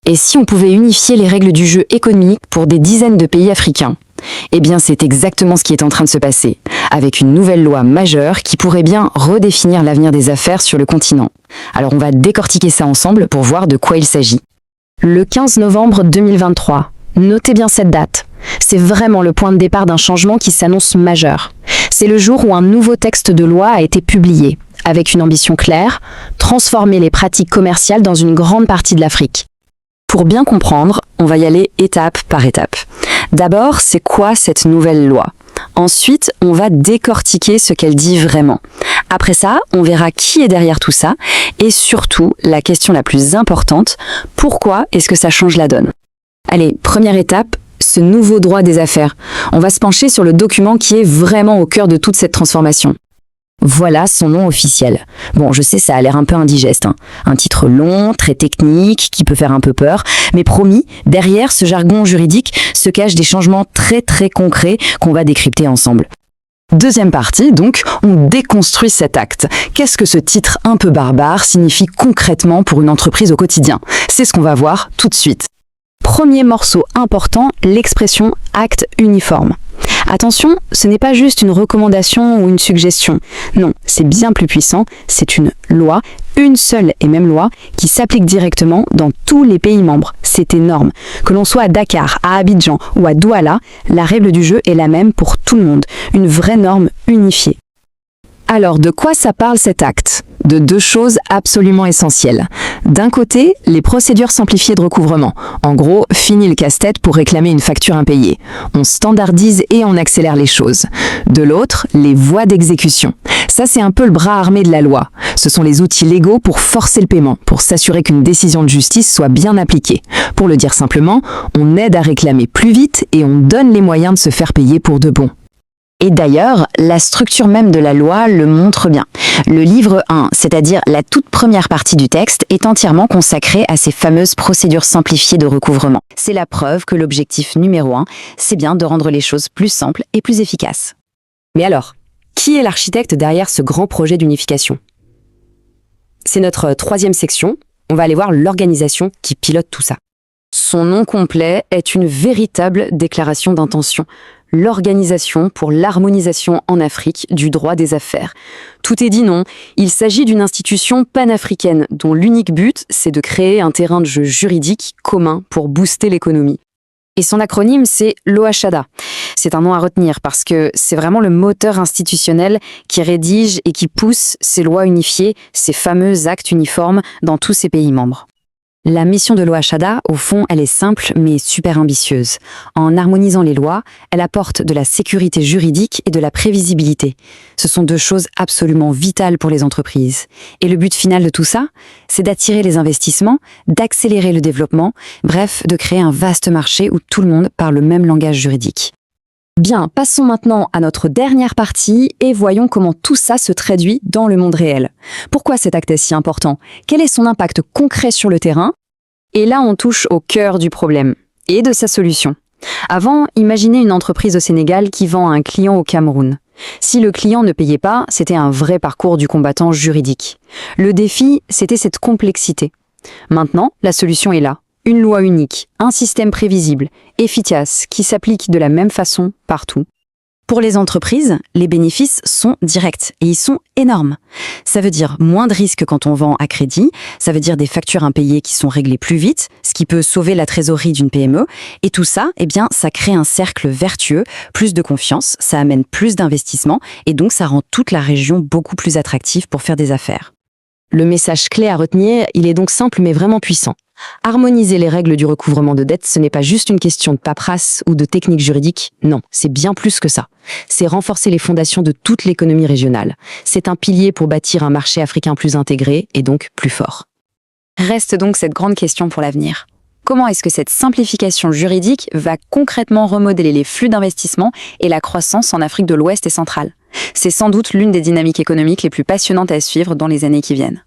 Et si on pouvait unifier les règles du jeu économique pour des dizaines de pays africains? Eh bien, c'est exactement ce qui est en train de se passer, avec une nouvelle loi majeure qui pourrait bien redéfinir l'avenir des affaires sur le continent. Alors on va décortiquer ça ensemble pour voir de quoi il s'agit. Le 15 novembre 2023. Notez bien cette date. C'est vraiment le point de départ d'un changement qui s'annonce majeur. C'est le jour où un nouveau texte de loi a été publié, avec une ambition claire, transformer les pratiques commerciales dans une grande partie de l'Afrique. Pour bien comprendre, on va y aller étape par étape. D'abord, c'est quoi cette nouvelle loi? Ensuite, on va décortiquer ce qu'elle dit vraiment. Après ça, on verra qui est derrière tout ça et surtout, la question la plus importante, pourquoi est-ce que ça change la donne? Allez, première étape, ce nouveau droit des affaires. On va se pencher sur le document qui est vraiment au cœur de toute cette transformation. Voilà son nom officiel. Bon, je sais, ça a l'air un peu indigeste, hein. Un titre long, très technique, qui peut faire un peu peur, mais promis, derrière ce jargon juridique se cachent des changements très concrets qu'on va décrypter ensemble. Deuxième partie, donc, on déconstruit cet acte. Qu'est-ce que ce titre un peu barbare signifie concrètement pour une entreprise au quotidien? C'est ce qu'on va voir tout de suite. Premier morceau important, l'expression acte uniforme. Attention, ce n'est pas juste une recommandation ou une suggestion. Non, c'est bien plus puissant, c'est une loi, une seule et même loi, qui s'applique directement dans tous les pays membres. C'est énorme. Que l'on soit à Dakar, à Abidjan ou à Douala, la règle du jeu est la même pour tout le monde. Une vraie norme unifiée. Alors, de quoi ça parle cet acte? De deux choses absolument essentielles. D'un côté, les procédures simplifiées de recouvrement. En gros, fini le casse-tête pour réclamer une facture impayée. On standardise et on accélère les choses. De l'autre, les voies d'exécution. Ça, c'est un peu le bras armé de la loi. Ce sont les outils légaux pour forcer le paiement, pour s'assurer qu'une décision de justice soit bien appliquée. Pour le dire simplement, on aide à réclamer plus vite et on donne les moyens de se faire payer pour de bon. Et d'ailleurs, la structure même de la loi le montre bien. Le livre 1, c'est-à-dire la toute première partie du texte, est entièrement consacré à ces fameuses procédures simplifiées de recouvrement. C'est la preuve que l'objectif numéro 1, c'est bien de rendre les choses plus simples et plus efficaces. Mais alors, qui est l'architecte derrière ce grand projet d'unification? C'est notre troisième section. On va aller voir l'organisation qui pilote tout ça. Son nom complet est une véritable déclaration d'intention. L'Organisation pour l'harmonisation en Afrique du droit des affaires. Tout est dit non, il s'agit d'une institution panafricaine dont l'unique but, c'est de créer un terrain de jeu juridique commun pour booster l'économie. Et son acronyme, c'est l'OHADA. C'est un nom à retenir parce que c'est vraiment le moteur institutionnel qui rédige et qui pousse ces lois unifiées, ces fameux actes uniformes dans tous ces pays membres. La mission de l'OHADA, au fond, elle est simple mais super ambitieuse. En harmonisant les lois, elle apporte de la sécurité juridique et de la prévisibilité. Ce sont deux choses absolument vitales pour les entreprises. Et le but final de tout ça, c'est d'attirer les investissements, d'accélérer le développement, bref, de créer un vaste marché où tout le monde parle le même langage juridique. Bien, passons maintenant à notre dernière partie et voyons comment tout ça se traduit dans le monde réel. Pourquoi cet acte est si important? Quel est son impact concret sur le terrain? Et là, on touche au cœur du problème et de sa solution. Avant, imaginez une entreprise au Sénégal qui vend à un client au Cameroun. Si le client ne payait pas, c'était un vrai parcours du combattant juridique. Le défi, c'était cette complexité. Maintenant, la solution est là. Une loi unique, un système prévisible, efficace, qui s'applique de la même façon partout. Pour les entreprises, les bénéfices sont directs et ils sont énormes. Ça veut dire moins de risques quand on vend à crédit, ça veut dire des factures impayées qui sont réglées plus vite, ce qui peut sauver la trésorerie d'une PME. Et tout ça, eh bien, ça crée un cercle vertueux, plus de confiance, ça amène plus d'investissements et donc ça rend toute la région beaucoup plus attractive pour faire des affaires. Le message clé à retenir, il est donc simple mais vraiment puissant. Harmoniser les règles du recouvrement de dettes, ce n'est pas juste une question de paperasse ou de technique juridique. Non, c'est bien plus que ça. C'est renforcer les fondations de toute l'économie régionale. C'est un pilier pour bâtir un marché africain plus intégré et donc plus fort. Reste donc cette grande question pour l'avenir. Comment est-ce que cette simplification juridique va concrètement remodeler les flux d'investissement et la croissance en Afrique de l'Ouest et centrale? C'est sans doute l'une des dynamiques économiques les plus passionnantes à suivre dans les années qui viennent.